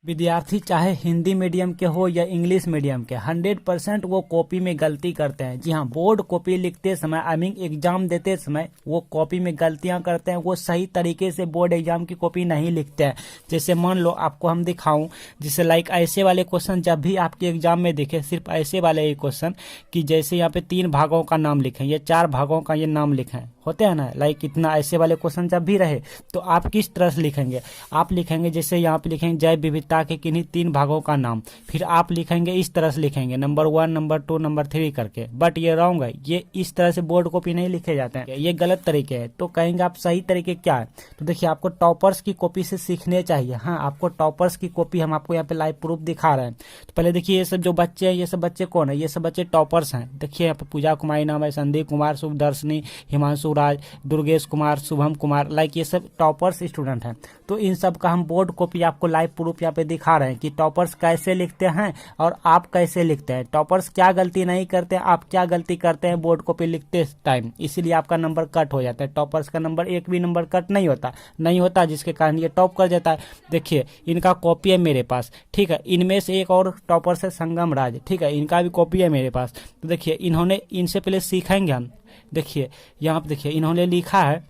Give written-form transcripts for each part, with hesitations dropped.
विद्यार्थी चाहे हिंदी मीडियम के हो या इंग्लिश मीडियम के 100% वो कॉपी में गलती करते हैं। जी हाँ, बोर्ड कॉपी लिखते समय आई मीन एग्जाम देते समय वो कॉपी में गलतियां करते हैं। वो सही तरीके से बोर्ड एग्जाम की कॉपी नहीं लिखते हैं। जैसे मान लो आपको हम दिखाऊं, जैसे लाइक ऐसे वाले क्वेश्चन जब भी आपके एग्जाम में दिखे, सिर्फ ऐसे वाले ये क्वेश्चन कि जैसे यहाँ पे 3 भागों का नाम लिखें या 4 भागों का ये नाम लिखें, होते हैं ना, लाइक इतना ऐसे वाले क्वेश्चन जब भी रहे तो आप किस तरह से लिखेंगे? आप लिखेंगे जैसे यहाँ पे लिखेंगे जैव विविधता के किन्हीं 3 भागों का नाम, फिर आप लिखेंगे इस तरह से लिखेंगे नंबर 1, नंबर 2, नंबर 3 करके। बट ये रॉन्ग है, ये इस तरह से बोर्ड कॉपी नहीं लिखे जाते हैं, ये गलत तरीके है। तो कहेंगे आप सही तरीके क्या है? तो देखिए, आपको टॉपर्स की कॉपी से सीखने चाहिए। हाँ, आपको टॉपर्स की कॉपी हम आपको यहाँ पे लाइव प्रूफ दिखा रहे हैं। तो पहले देखिए, ये सब जो बच्चे हैं, ये सब बच्चे कौन है? ये सब बच्चे टॉपर्स हैं। देखिए यहाँ पे पूजा कुमारी नाम है, संदीप कुमार, शुभदर्शनी, हिमांशु राज, दुर्गेश कुमार, शुभम कुमार, लाइक ये सब टॉपर्स स्टूडेंट हैं। तो इन सब का हम बोर्ड कॉपी आपको लाइव प्रूफ यहाँ पे दिखा रहे हैं कि टॉपर्स कैसे लिखते हैं और आप कैसे लिखते हैं। टॉपर्स क्या गलती नहीं करते, आप क्या गलती करते हैं बोर्ड कॉपी लिखते टाइम, इसीलिए आपका नंबर कट हो जाता है। टॉपर्स का नंबर एक भी नंबर कट नहीं होता जिसके कारण ये टॉप कर जाता है। देखिए, इनका कॉपी है मेरे पास, ठीक है। इनमें से एक और टॉपर्स है संगम राज, ठीक है, इनका भी कॉपी है मेरे पास। तो देखिए, इन्होंने, इनसे पहले सीखेंगे हम। देखिए यहाँ पे देखिए, इन्होंने लिखा है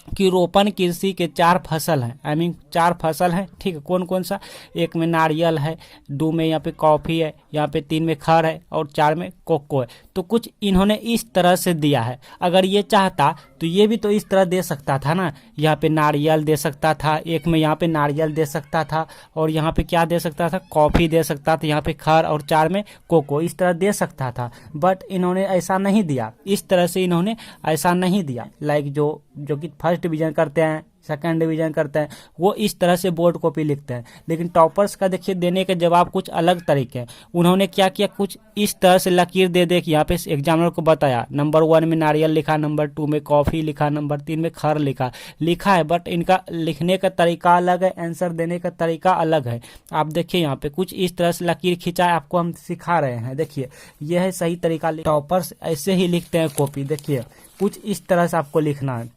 कि रोपण कृषि के 4 फसल हैं, आई मीन 4 फसल हैं, ठीक है। कौन कौन सा? एक में नारियल है, 2 में यहाँ पे कॉफ़ी है, यहाँ पे 3 में खर है और 4 में कोको है। तो कुछ इन्होंने इस तरह से दिया है। अगर ये चाहता तो ये भी तो इस तरह दे सकता था ना, यहाँ पे नारियल दे सकता था, एक में यहाँ पे नारियल दे सकता था और यहाँ पे क्या दे सकता था? कॉफ़ी दे सकता था, यहाँ पे खर और 4 में कोको, इस तरह दे सकता था। बट इन्होंने ऐसा नहीं दिया, इस तरह से इन्होंने ऐसा नहीं दिया। लाइक जो कि फर्स्ट डिवीजन करते हैं, सेकंड डिवीजन करते हैं, वो इस तरह से बोर्ड कॉपी लिखते हैं। लेकिन टॉपर्स का देखिए देने के जवाब कुछ अलग तरीके हैं। उन्होंने क्या किया, कुछ इस तरह से लकीर दे दे कि यहाँ पे एग्जामिनर को बताया नंबर 1 में नारियल लिखा, नंबर 2 में कॉफ़ी लिखा, नंबर 3 में खर लिखा है। बट इनका लिखने का तरीका अलग है, आंसर देने का तरीका अलग है। आप देखिए यहाँ पे कुछ इस तरह से लकीर खिंचा है, आपको हम सिखा रहे हैं। देखिए, यह है सही तरीका। टॉपर्स ऐसे ही लिखते हैं कॉपी। देखिए, कुछ इस तरह से आपको लिखना है,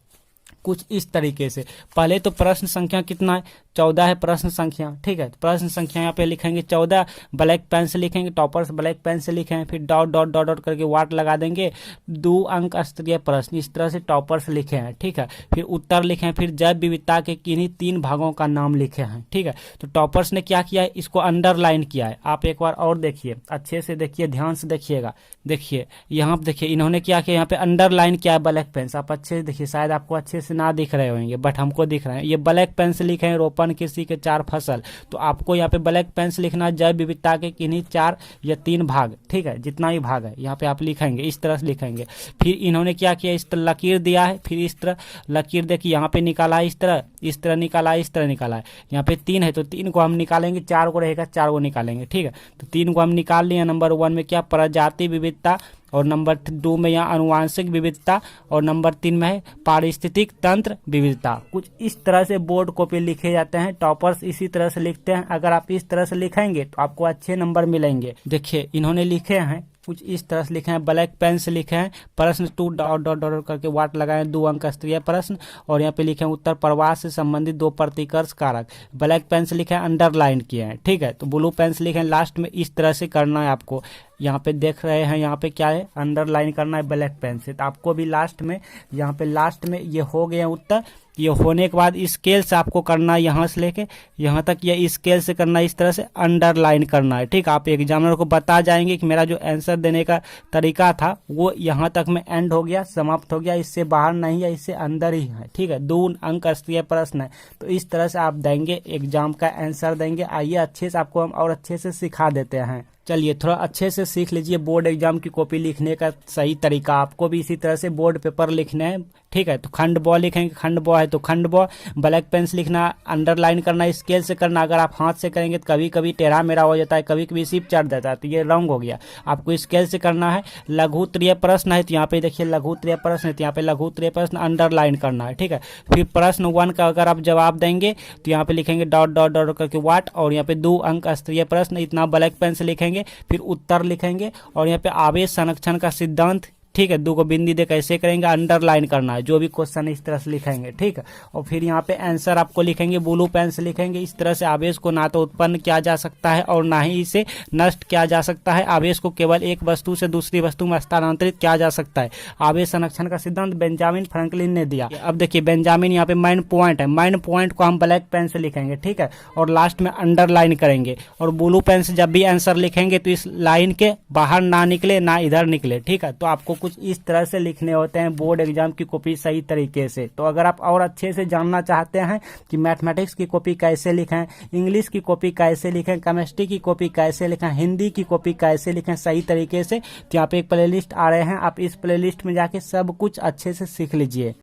कुछ इस तरीके से। पहले तो प्रश्न संख्या कितना है? 14 है प्रश्न संख्या, ठीक है। प्रश्न संख्या यहाँ पे लिखेंगे 14, ब्लैक पेन से लिखेंगे, टॉपर्स ब्लैक पेन से लिखें, फिर डॉट डॉट डॉट डॉट करके वाट लगा देंगे, 2 अंक स्तरीय प्रश्न, इस तरह से टॉपर्स लिखे हैं, ठीक है। फिर उत्तर लिखे, फिर जैव विविधता के किन्हीं 3 भागों का नाम लिखे हैं, ठीक है। तो टॉपर्स ने क्या किया है, इसको अंडरलाइन किया है। आप एक बार और देखिए, अच्छे से देखिए, ध्यान से देखिएगा। देखिए यहाँ पे देखिए, इन्होंने क्या किया, यहाँ पे अंडरलाइन किया है ब्लैक पेन से। आप अच्छे से देखिए, शायद आपको अच्छे से ना दिख रहे होंगे बट हमको दिख रहे हैं। ये ब्लैक पेन से लिखे हैं रोपण कृषि के 4 फसल। तो आपको यहाँ पे ब्लैक पेन से लिखना है जैव विविधता के किन्हीं 4 या 3 भाग, ठीक है, जितना भी भाग है यहाँ पे आप लिखेंगे, इस तरह से लिखेंगे। फिर इन्होंने क्या किया, इस तरह लकीर दिया है, फिर इस तरह लकीर देखिए यहाँ पे निकाला है, इस तरह निकाला है, इस तरह निकाला है। यहाँ पे 3 है तो 3 को हम निकालेंगे, 4 को रहेगा 4 को निकालेंगे, ठीक है। तो 3 को हम निकाल लिए। नंबर 1 में क्या, प्रजाति विविधता, और नंबर 2 में यहाँ अनुवांशिक विविधता, और नंबर 3 में है पारिस्थितिक तंत्र विविधता। कुछ इस तरह से बोर्ड कॉपी लिखे जाते हैं। टॉपर्स इसी तरह से लिखते हैं। अगर आप इस तरह से लिखेंगे तो आपको अच्छे नंबर मिलेंगे। देखिए, इन्होंने लिखे हैं कुछ इस तरह से लिखे हैं, ब्लैक पेन से लिखे हैं प्रश्न 2 डॉट डॉट डॉट करके वाट लगाए, 2 अंक स्तरीय प्रश्न, और यहाँ पे लिखे हैं उत्तर प्रवाह से संबंधित 2 प्रतिकर्ष कारक। ब्लैक पेन से लिखे हैं, अंडरलाइन किए हैं, ठीक है। तो ब्लू पेन से लिखे हैं, लास्ट में इस तरह से करना है आपको। यहाँ पे देख रहे हैं, यहाँ पे क्या है, अंडरलाइन करना है ब्लैक पेन से। तो आपको भी लास्ट में, यहाँ पे लास्ट में ये हो गया उत्तर। ये होने के बाद स्केल से आपको करना है, यहाँ से लेके यहाँ तक ये स्केल से करना है, इस तरह से अंडरलाइन करना है, ठीक। आप एग्जामिनर को बता जाएंगे कि मेरा जो आंसर देने का तरीका था वो यहाँ तक में एंड हो गया, समाप्त हो गया, इससे बाहर नहीं है, इससे अंदर ही है, ठीक है। 2 अंक स्तरीय प्रश्न है। तो इस तरह से आप देंगे, एग्जाम का आंसर देंगे। आइए अच्छे से आपको हम और अच्छे से सिखा देते हैं। चलिए थोड़ा अच्छे से सीख लीजिए बोर्ड एग्जाम की कॉपी लिखने का सही तरीका। आपको भी इसी तरह से बोर्ड पेपर लिखने हैं, ठीक है। तो खंड ब लिखेंगे, खंड ब है तो खंड ब, ब्लैक पेन से लिखना, अंडरलाइन करना, स्केल से करना। अगर आप हाथ से करेंगे तो कभी कभी टेढ़ा मेढ़ा हो जाता है, कभी कभी सिर्फ चढ़ जाता है, तो ये रॉन्ग हो गया। आपको स्केल से करना है। लघु उत्तरीय प्रश्न है तो यहाँ पे देखिए लघु उत्तरीय प्रश्न है, तो यहाँ पे लघु उत्तरीय प्रश्न अंडरलाइन करना है, ठीक है। फिर प्रश्न 1 का अगर आप जवाब देंगे तो यहाँ पे लिखेंगे डॉट डॉट डॉट करके वाट, और यहाँ पे 2 अंक स्तरीय प्रश्न, इतना ब्लैक पेन से लिखेंगे। फिर उत्तर लिखेंगे और यहाँ पे आवेश संरक्षण का सिद्धांत, ठीक है, 2 को बिंदी दे कैसे करेंगे, अंडरलाइन करना है, जो भी क्वेश्चन है इस तरह से लिखेंगे, ठीक है। और फिर यहाँ पे आंसर आपको लिखेंगे, ब्लू पेन से लिखेंगे। इस तरह से आवेश को ना तो उत्पन्न किया जा सकता है और ना ही इसे नष्ट किया जा सकता है। आवेश को केवल एक वस्तु से दूसरी वस्तु में स्थानांतरित किया जा सकता है। आवेश संरक्षण का सिद्धांत बेंजामिन फ्रैंकलिन ने दिया। अब देखिए बेंजामिन यहाँ पे मेन पॉइंट है, मेन पॉइंट को हम ब्लैक पेन से लिखेंगे, ठीक है, और लास्ट में अंडरलाइन करेंगे। और ब्लू पेन से जब भी आंसर लिखेंगे तो इस लाइन के बाहर ना निकले ना इधर निकले, ठीक है। तो आपको कुछ इस तरह से लिखने होते हैं बोर्ड एग्जाम की कॉपी सही तरीके से। तो अगर आप और अच्छे से जानना चाहते हैं कि मैथमेटिक्स की कॉपी कैसे लिखें, इंग्लिश की कॉपी कैसे लिखें, केमिस्ट्री की कॉपी कैसे लिखें, हिंदी की कॉपी कैसे लिखें सही तरीके से, तो यहाँ पे एक प्लेलिस्ट आ रहे हैं, आप इस प्लेलिस्ट में जाके सब कुछ अच्छे से सीख लीजिए।